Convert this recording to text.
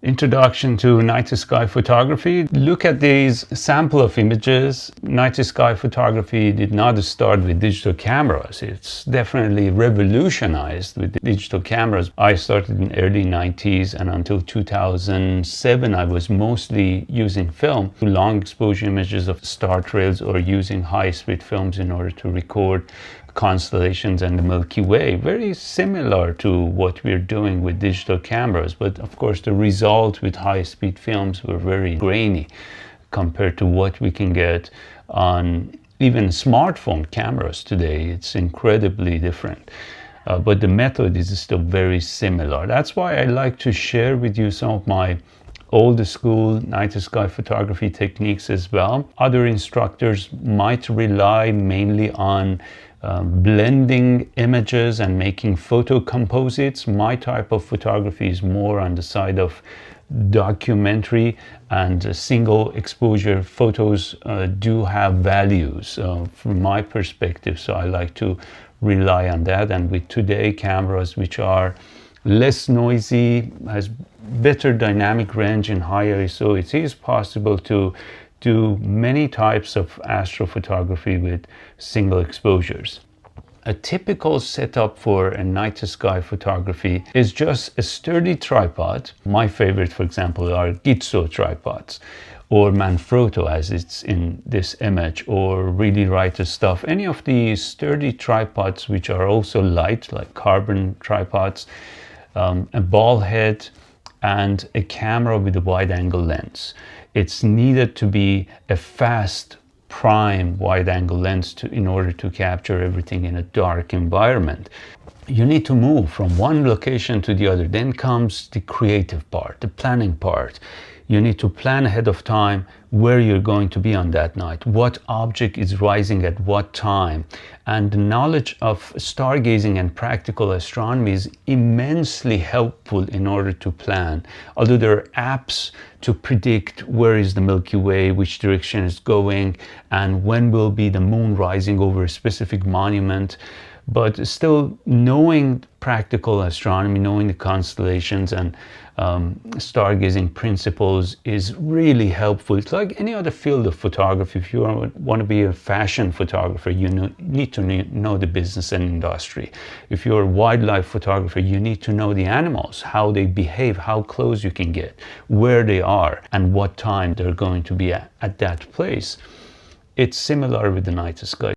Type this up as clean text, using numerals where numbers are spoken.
Introduction to night sky photography. Look at these sample of images. Night sky photography did not start with digital cameras. It's definitely revolutionized with digital cameras. I started in early 90s, and until 2007 I was mostly using film, long exposure images of star trails, or using high-speed films in order to record constellations and the Milky Way. Very similar to what we're doing with digital cameras, but of course the result with high-speed films were very grainy compared to what we can get on even smartphone cameras today. It's incredibly different. But the method is still very similar. That's why I like to share with you some of my old school night sky photography techniques as well. Other instructors might rely mainly on blending images and making photo composites. My type of photography is more on the side of documentary, and single exposure photos do have values from my perspective, so I like to rely on that. And with today cameras which are less noisy, has better dynamic range in high ISO, it is possible to do many types of astrophotography with single exposures. A typical setup for a night sky photography is just a sturdy tripod. My favorite, for example, are Gitzo tripods, or Manfrotto as it's in this image, or Really Right Stuff. Any of these sturdy tripods which are also light, like carbon tripods, a ball head, and a camera with a wide angle lens. It's needed to be a fast prime wide angle lens in order to capture everything in a dark environment. You need to move from one location to the other. Then comes the creative part, the planning part. You need to plan ahead of time where you're going to be on that night, what object is rising at what time. And the knowledge of stargazing and practical astronomy is immensely helpful in order to plan. Although there are apps to predict where is the Milky Way, which direction it's going, and when will be the moon rising over a specific monument. But still, knowing practical astronomy, knowing the constellations and stargazing principles is really helpful. It's like any other field of photography. If you want to be a fashion photographer, you need to know the business and industry. If you're a wildlife photographer, you need to know the animals, how they behave, how close you can get, where they are, and what time they're going to be at that place. It's similar with the night sky.